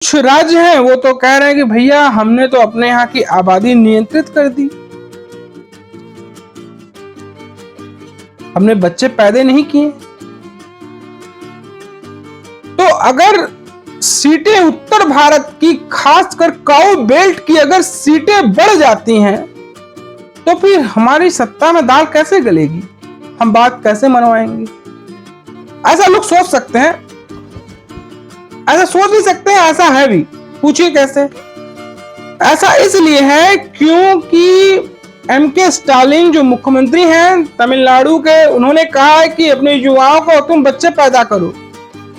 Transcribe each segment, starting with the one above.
कुछ राज्य हैं वो तो कह रहे हैं कि भैया हमने तो अपने यहाँ की आबादी नियंत्रित कर दी, हमने बच्चे पैदा नहीं किए। तो अगर सीटें उत्तर भारत की, खासकर काऊ बेल्ट की अगर सीटें बढ़ जाती हैं तो फिर हमारी सत्ता में दाल कैसे गलेगी, हम बात कैसे मनवाएंगे? ऐसा लोग सोच सकते हैं, ऐसा सोच नहीं सकते हैं, ऐसा है भी। पूछिए कैसे? ऐसा इसलिए है क्योंकि एमके स्टालिन जो मुख्यमंत्री हैं तमिलनाडु के, उन्होंने कहा है कि अपने युवाओं को तुम बच्चे पैदा करो।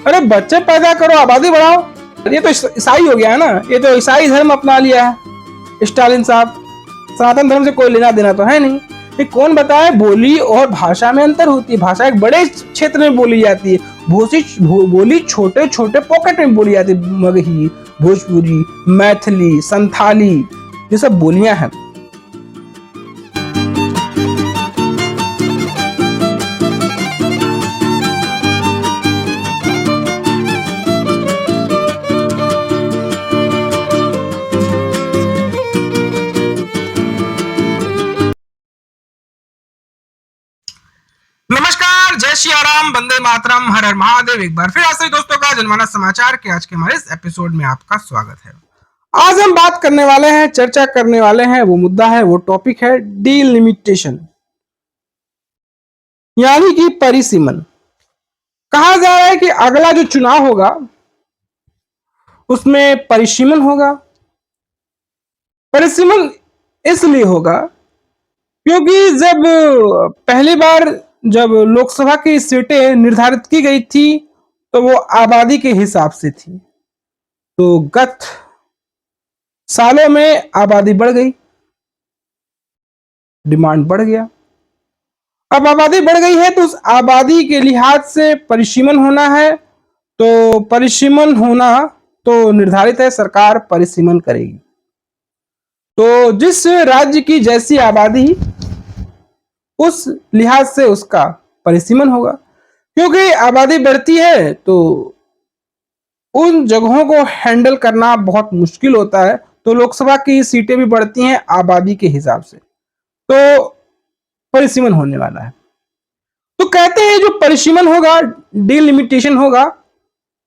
अरे बच्चे पैदा करो, आबादी बढ़ाओ। ये तो ईसाई हो गया है ना, ये तो ईसाई धर्म अपना लिया है स्टालिन साहब। सनातन धर्म से कोई लेना देना तो है नहीं। ये कौन बताए? बोली और भाषा में अंतर होती है। भाषा एक बड़े क्षेत्र में बोली जाती है, बोली छोटे छोटे पॉकेट में बोली जाती है। मगही, भोजपुरी, मैथिली, संथाली, ये सब बोलियां हैं। नमस्कार, जय श्री राम, वंदे मातरम, हर हर महादेव। एक बार फिर आप सभी दोस्तों का जनमानस समाचार के आज के हमारे इस एपिसोड में आपका स्वागत है। आज हम बात करने वाले हैं, चर्चा करने वाले हैं, वो मुद्दा है, वो टॉपिक है डीलिमिटेशन, यानी कि परिसीमन। कहा जा रहा है कि अगला जो चुनाव होगा उसमें परिसीमन होगा। परिसीमन इसलिए होगा क्योंकि जब पहली बार जब लोकसभा की सीटें निर्धारित की गई थी तो वो आबादी के हिसाब से थी। तो गत सालों में आबादी बढ़ गई, डिमांड बढ़ गया। अब आबादी बढ़ गई है तो उस आबादी के लिहाज से परिसीमन होना है। तो परिसीमन होना तो निर्धारित है, सरकार परिसीमन करेगी। तो जिस राज्य की जैसी आबादी उस लिहाज से उसका परिसीमन होगा। क्योंकि आबादी बढ़ती है तो उन जगहों को हैंडल करना बहुत मुश्किल होता है। तो लोकसभा की सीटें भी बढ़ती हैं आबादी के हिसाब से, तो परिसीमन होने वाला है। तो कहते हैं जो परिसीमन होगा, डिलिमिटेशन होगा,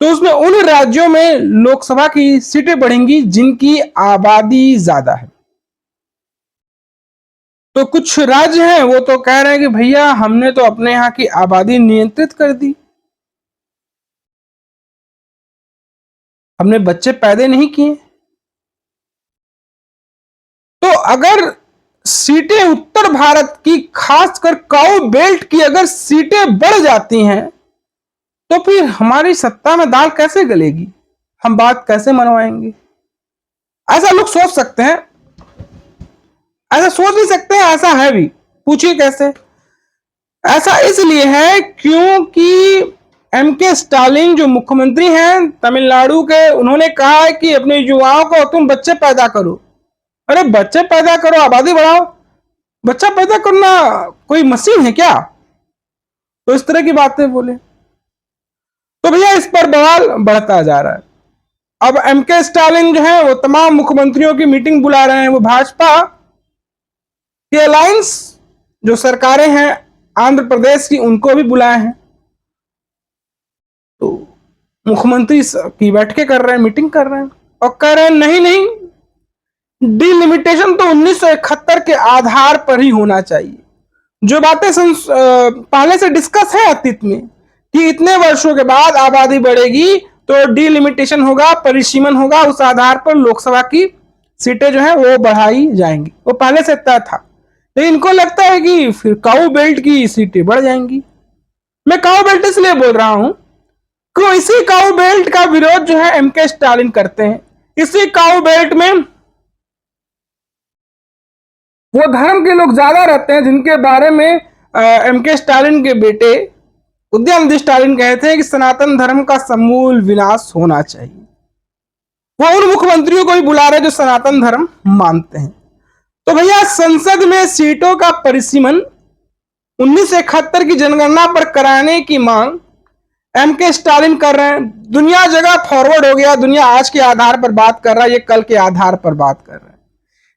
तो उसमें उन राज्यों में लोकसभा की सीटें बढ़ेंगी जिनकी आबादी ज्यादा है। तो कुछ राज्य हैं वो तो कह रहे हैं कि भैया हमने तो अपने यहाँ की आबादी नियंत्रित कर दी, हमने बच्चे पैदा नहीं किए। तो अगर सीटें उत्तर भारत की, खासकर काऊ बेल्ट की अगर सीटें बढ़ जाती हैं तो फिर हमारी सत्ता में दाल कैसे गलेगी, हम बात कैसे मनवाएंगे? ऐसा लोग सोच सकते हैं, ऐसा सोच नहीं सकते हैं, ऐसा है भी। पूछिए कैसे? ऐसा इसलिए है क्योंकि एमके स्टालिन जो मुख्यमंत्री हैं तमिलनाडु के, उन्होंने कहा है कि अपने युवाओं को तुम बच्चे पैदा करो। अरे बच्चे पैदा करो, आबादी बढ़ाओ। बच्चा पैदा करना कोई मशीन है क्या? तो इस तरह की बातें बोले तो भैया इस पर बवाल बढ़ता जा रहा है। अब एमके स्टालिन जो है वो तमाम मुख्यमंत्रियों की मीटिंग बुला रहे हैं। वो भाजपा की अलायंस जो सरकारें हैं आंध्र प्रदेश की, उनको भी बुलाए हैं। तो मुख्यमंत्री की बैठकें कर रहे हैं, मीटिंग कर रहे हैं और कह रहे हैं नहीं नहीं, डिलिमिटेशन तो 1971 के आधार पर ही होना चाहिए। जो बातें पहले से डिस्कस है अतीत में कि इतने वर्षों के बाद आबादी बढ़ेगी तो डिलिमिटेशन होगा, परिसीमन होगा, उस आधार पर लोकसभा की सीटें जो है वो बढ़ाई जाएंगी, वो पहले से तय था। लेकिन इनको लगता है कि फिर काऊ बेल्ट की सीटें बढ़ जाएंगी। मैं काऊ बेल्ट इसलिए बोल रहा हूं कि इसी काऊ बेल्ट का विरोध जो है एमके स्टालिन करते हैं। इसी काऊ बेल्ट में वो धर्म के लोग ज्यादा रहते हैं जिनके बारे में एमके स्टालिन के बेटे उदयनिधि स्टालिन कहते हैं कि सनातन धर्म का समूल विनाश होना चाहिए। वो उन मुख्यमंत्रियों को भी बुला रहे जो सनातन धर्म मानते हैं। तो भैया संसद में सीटों का परिसीमन 1971 की जनगणना पर कराने की मांग एम के स्टालिन कर रहे हैं। दुनिया जगह फॉरवर्ड हो गया, दुनिया आज के आधार पर बात कर रहा है, ये कल के आधार पर बात कर रहा है।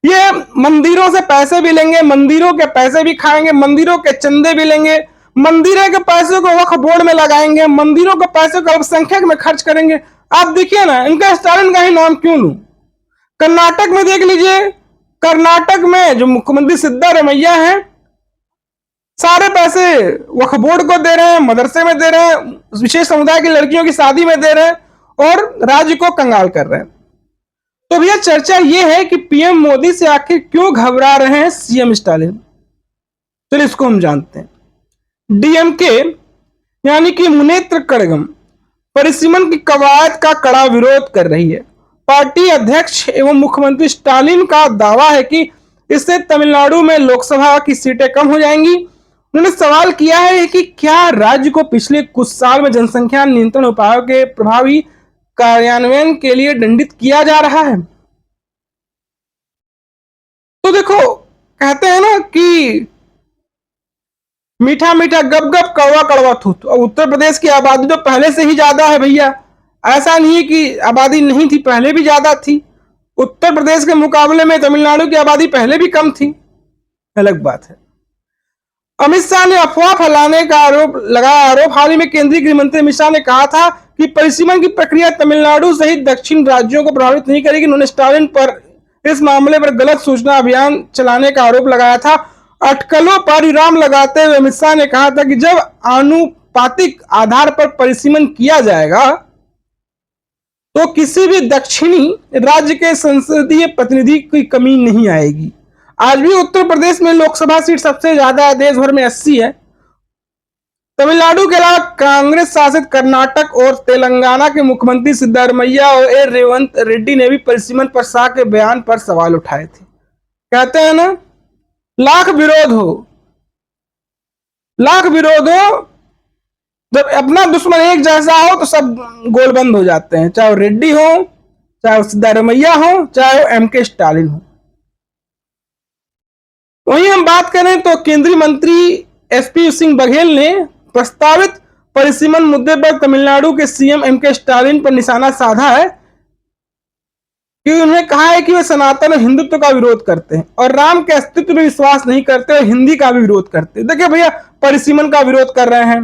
ये मंदिरों से पैसे भी लेंगे, मंदिरों के पैसे भी खाएंगे, मंदिरों के चंदे भी लेंगे, मंदिरों के पैसे को वक्फ बोर्ड में लगाएंगे, मंदिरों के पैसे को अल्पसंख्यक में खर्च करेंगे। आप देखिए ना, इनका स्टालिन का ही नाम क्यों लूं। कर्नाटक में देख लीजिए, कर्नाटक में जो मुख्यमंत्री सिद्धारमैया है, सारे पैसे वक्फ बोर्ड को दे रहे हैं, मदरसे में दे रहे हैं, विशेष समुदाय की लड़कियों की शादी में दे रहे हैं और राज्य को कंगाल कर रहे हैं। तो भैया चर्चा यह है कि पीएम मोदी से आखिर क्यों घबरा रहे हैं सीएम स्टालिन। चलिए इसको हम जानते हैं। डीएमके यानी कि मुनेत्र कड़गम परिसीमन की कवायद का कड़ा विरोध कर रही है। पार्टी अध्यक्ष एवं मुख्यमंत्री स्टालिन का दावा है कि इससे तमिलनाडु में लोकसभा की सीटें कम हो जाएंगी। उन्होंने सवाल किया है कि क्या राज्य को पिछले कुछ साल में जनसंख्या नियंत्रण उपायों के प्रभावी कार्यान्वयन के लिए दंडित किया जा रहा है। तो देखो, कहते हैं ना कि मीठा मीठा गप गप कड़वा कड़वा थूथ। और उत्तर प्रदेश की आबादी तो पहले से ही ज्यादा है भैया, ऐसा नहीं है कि आबादी नहीं थी, पहले भी ज्यादा थी। उत्तर प्रदेश के मुकाबले में तमिलनाडु की आबादी पहले भी कम थी, अलग बात है। अमित शाह ने अफवाह फैलाने का आरोप हाल ही में केंद्रीय गृह मंत्री अमित शाह ने कहा था कि परिसीमन की प्रक्रिया तमिलनाडु सहित दक्षिण राज्यों को प्रभावित नहीं करेगी। उन्होंने स्टालिन पर इस मामले पर गलत सूचना अभियान चलाने का आरोप लगाया था। अटकलों पर विराम लगाते हुए अमित शाह ने कहा था कि जब आनुपातिक आधार पर परिसीमन किया जाएगा तो किसी भी दक्षिणी राज्य के संसदीय प्रतिनिधि की कमी नहीं आएगी। आज भी उत्तर प्रदेश में लोकसभा सीट सबसे ज्यादा है, देश भर में 80 है। तमिलनाडु के अलावा कांग्रेस शासित कर्नाटक और तेलंगाना के मुख्यमंत्री सिद्धारमैया और ए रेवंत रेड्डी ने भी परिसीमन पर शाह के बयान पर सवाल उठाए थे। कहते हैं ना, लाख विरोध हो, जब अपना दुश्मन एक जैसा हो तो सब गोलबंद हो जाते हैं, चाहे वो रेड्डी हो, चाहे वो सिद्धारमैया हो, चाहे वो एम के स्टालिन हो। वहीं हम बात करें तो केंद्रीय मंत्री एसपी सिंह बघेल ने प्रस्तावित परिसीमन मुद्दे पर तमिलनाडु के सीएम एम के स्टालिन पर निशाना साधा है कि उन्होंने कहा है कि वे सनातन और हिंदुत्व का विरोध करते हैं और राम के अस्तित्व में विश्वास नहीं करते और हिंदी का भी विरोध करते हैं। देखिए भैया, परिसीमन का विरोध कर रहे हैं,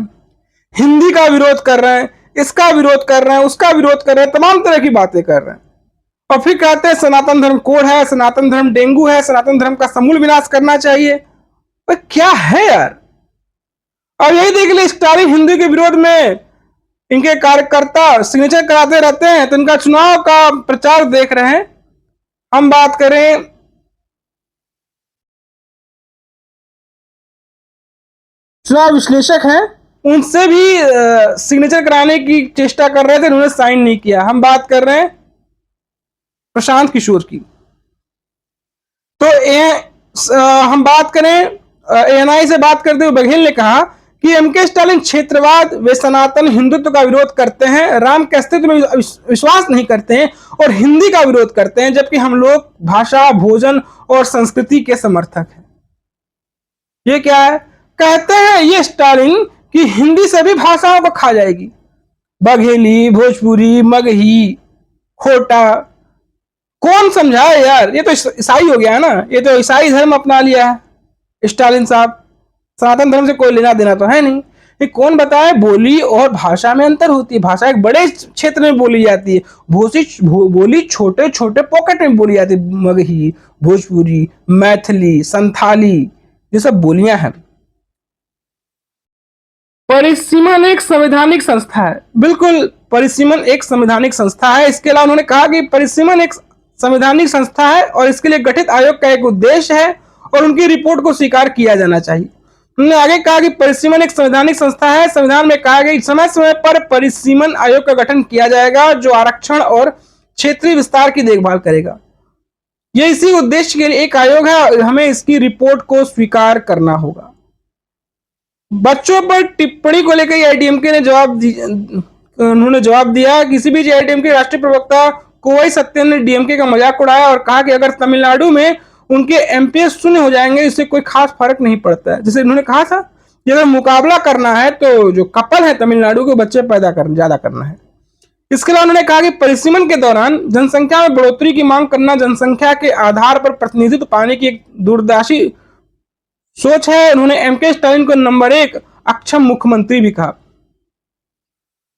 हिंदी का विरोध कर रहे हैं, इसका विरोध कर रहे हैं, उसका विरोध कर रहे हैं, तमाम तरह की बातें कर रहे हैं और फिर कहते हैं सनातन धर्म कोढ़ है, सनातन धर्म डेंगू है, सनातन धर्म का समूल विनाश करना चाहिए। पर क्या है यार। और यही देख लीजिए, स्टालिन हिंदू के विरोध में इनके कार्यकर्ता सिग्नेचर कराते रहते हैं तो इनका चुनाव का प्रचार देख रहे हैं। हम बात करें चुनाव विश्लेषक हैं, उनसे भी सिग्नेचर कराने की चेष्टा कर रहे थे, उन्होंने साइन नहीं किया। हम बात कर रहे हैं प्रशांत किशोर की। तो हम बात करें एएनआई से बात करते हुए बघेल ने कहा कि एम के स्टालिन क्षेत्रवाद व सनातन हिंदुत्व का विरोध करते हैं, राम के अस्तित्व में विश्वास नहीं करते हैं और हिंदी का विरोध करते हैं, जबकि हम लोग भाषा, भोजन और संस्कृति के समर्थक हैं। ये क्या है? कहते हैं ये स्टालिन कि हिंदी से भी भाषाओं को खा जाएगी, बघेली, भोजपुरी, मगही, खोटा। कौन समझाए यार, ये तो ईसाई हो गया है ना, ये तो ईसाई धर्म अपना लिया है स्टालिन साहब। सनातन धर्म से कोई लेना देना तो है नहीं। ये कौन बताए? बोली और भाषा में अंतर होती है। भाषा एक बड़े क्षेत्र में बोली जाती है, बोली छोटे छोटे पॉकेट में बोली जाती है। मगही, भोजपुरी, मैथिली, संथाली, ये सब बोलियां हैं। परिसीमन एक संवैधानिक संस्था है। बिल्कुल, परिसीमन एक संवैधानिक संस्था है। इसके अलावा उन्होंने कहा कि परिसीमन एक संवैधानिक संस्था है और इसके लिए गठित आयोग का एक उद्देश्य है और उनकी रिपोर्ट को स्वीकार किया जाना चाहिए। उन्होंने आगे कहा कि परिसीमन एक संवैधानिक संस्था है। संविधान में कहा गया समय समय पर परिसीमन आयोग का गठन किया जाएगा जो आरक्षण और क्षेत्रीय विस्तार की देखभाल करेगा। यह इसी उद्देश्य के लिए एक आयोग है, हमें इसकी रिपोर्ट को स्वीकार करना होगा। बच्चों पर टिप्पणी को लेकर एआईएडीएमके ने उन्होंने जवाब दिया। किसी भी एआईएडीएमके के राष्ट्रीय प्रवक्ता कोवई सत्यन ने डीएमके का मजाक उड़ाया और कहा कि अगर तमिलनाडु में उनके एमपीएस शून्य हो जाएंगे इससे कोई खास फर्क नहीं पड़ता है। जैसे उन्होंने कहा था कि अगर मुकाबला करना है तो जो कपल है तमिलनाडु के, बच्चे पैदा कर ज्यादा करना है। इसके अलावा उन्होंने कहा कि परिसीमन के दौरान जनसंख्या में बढ़ोतरी की मांग करना जनसंख्या के आधार पर प्रतिनिधित्व पाने की एक दूरदर्शी सोच है। उन्होंने एमके स्टालिन को नंबर 1 अक्षम मुख्यमंत्री भी कहा।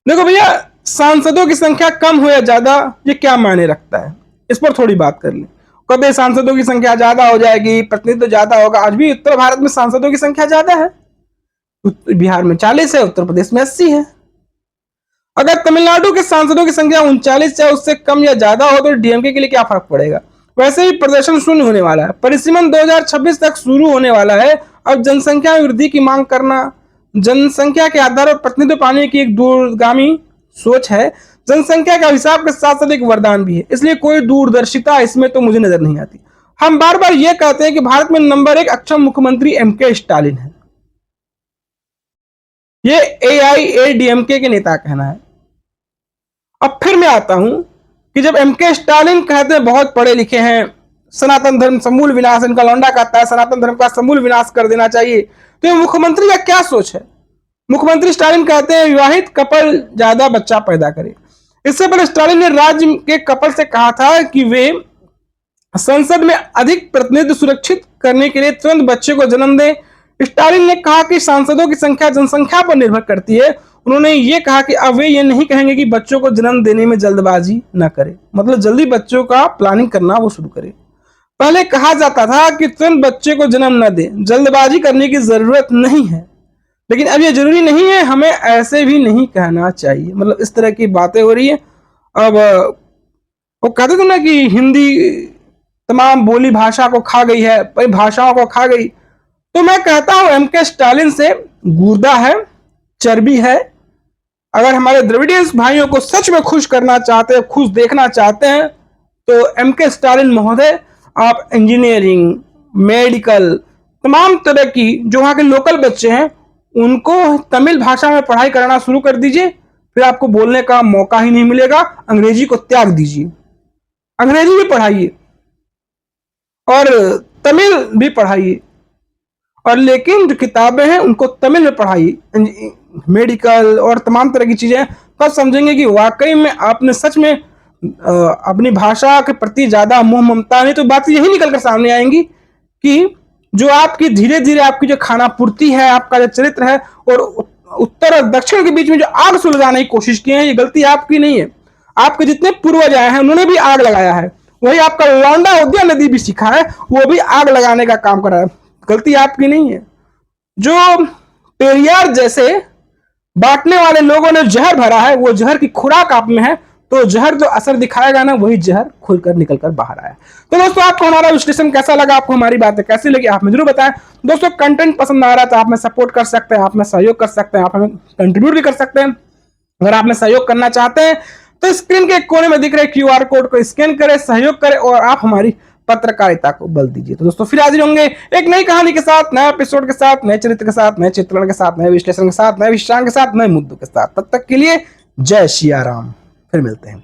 देखो भैया, सांसदों की संख्या कम हो या ज्यादा, ये क्या मायने रखता है, इस पर थोड़ी बात कर लें। कभी सांसदों की संख्या ज्यादा हो जाएगी, प्रतिनिधित्व ज्यादा होगा। आज भी उत्तर भारत में सांसदों की संख्या ज्यादा है। बिहार में 40 है, उत्तर प्रदेश में 80 है। अगर तमिलनाडु के सांसदों की संख्या 39 या उससे कम या ज्यादा हो तो डीएमके के लिए क्या फर्क पड़ेगा। वैसे ही प्रदर्शन शून्य होने वाला है। परिसीमन 2026 तक शुरू होने वाला है। अब जनसंख्या में वृद्धि की मांग करना जनसंख्या के आधार पर प्रतिनिधित्व पाने की एक दूरगामी सोच है। जनसंख्या के हिसाब के साथ साथ एक वरदान भी है, इसलिए कोई दूरदर्शिता इसमें तो मुझे नजर नहीं आती। हम बार बार यह कहते हैं कि भारत में नंबर 1 अक्षम मुख्यमंत्री एमके स्टालिन है। ये एआईएडीएमके के नेता कहना है। अब फिर मैं आता हूं कि जब एमके स्टालिन कहते हैं बहुत पढ़े लिखे हैं, सनातन धर्म समूल विनाश, इनका लौंडा कहता है सनातन धर्म का समूल विनाश कर देना चाहिए, तो ये मुख्यमंत्री का क्या सोच है। मुख्यमंत्री स्टालिन कहते हैं विवाहित कपल ज्यादा बच्चा पैदा करे। इससे पहले स्टालिन ने राज्य के कपल से कहा था कि वे संसद में अधिक प्रतिनिधित्व सुरक्षित करने के लिए तुरंत बच्चे को जन्म दें। स्टालिन ने कहा कि सांसदों की संख्या जनसंख्या पर निर्भर करती है। उन्होंने ये कहा कि अब वे ये नहीं कहेंगे कि बच्चों को जन्म देने में जल्दबाजी न करें, मतलब जल्दी बच्चों का प्लानिंग करना वो शुरू करें। पहले कहा जाता था कि तुरंत बच्चे को जन्म न दें, जल्दबाजी करने की जरूरत नहीं है, लेकिन अब ये जरूरी नहीं है, हमें ऐसे भी नहीं कहना चाहिए। मतलब इस तरह की बातें हो रही है। अब वो कहते थे ना कि हिंदी तमाम बोली भाषा को खा गई है, भाषाओं को खा गई। तो मैं कहता हूं एमके स्टालिन से गुर्दा है, चर्बी है। अगर हमारे द्रविडियंस भाइयों को सच में खुश करना चाहते हैं, खुश देखना चाहते हैं, तो एमके स्टालिन महोदय आप इंजीनियरिंग, मेडिकल, तमाम तरह की जो वहां के लोकल बच्चे हैं उनको तमिल भाषा में पढ़ाई कराना शुरू कर दीजिए। फिर आपको बोलने का मौका ही नहीं मिलेगा। अंग्रेजी को त्याग दीजिए, अंग्रेजी भी पढ़ाइए और तमिल भी पढ़ाइए, और लेकिन जो किताबें हैं उनको तमिल में पढ़ाइए। मेडिकल और तमाम तरह की चीजें, तब समझेंगे कि वाकई में आपने सच में अपनी भाषा के प्रति ज्यादा मोह ममता नहीं। तो बात यही निकल कर सामने आएंगी कि जो आपकी धीरे धीरे आपकी जो खाना पूर्ति है, आपका जो चरित्र है, और उत्तर और दक्षिण के बीच में जो आग सुलगाने की कोशिश की है, ये गलती आपकी नहीं है। आपके जितने पूर्वज आए हैं उन्होंने भी आग लगाया है। वही आपका लौंडा उद्या नदी भी सीखा है, वो भी आग लगाने का काम कर रहा है। गलती आपकी नहीं है। जो पेरियार जैसे बांटने वाले लोगों ने जहर भरा है, वो जहर की खुराक आप में है, तो जहर जो असर दिखाएगा ना, वही जहर खुलकर निकलकर बाहर आया। तो दोस्तों, आपको हमारा विश्लेषण कैसा लगा, आपको हमारी बातें कैसी लगी, आप में जरूर बताएं। दोस्तों, कंटेंट पसंद आ रहा है तो आप में सपोर्ट कर सकते हैं, आप में सहयोग कर सकते हैं, आप हमें कंट्रीब्यूट भी कर सकते हैं। अगर आप में सहयोग करना चाहते हैं तो स्क्रीन के कोने में दिख रहे क्यूआर कोड को स्कैन करें, सहयोग करें और आप हमारी पत्रकारिता को बल दीजिए। तो दोस्तों, फिर हाजिर होंगे एक नई कहानी के साथ, नए एपिसोड के साथ, नए चरित्र के साथ, नए चित्रण के साथ, नए विश्लेषण के साथ, नए विश्राम के साथ, नए मुद्दों के साथ। तब तक के लिए जय सिया राम। फिर मिलते हैं।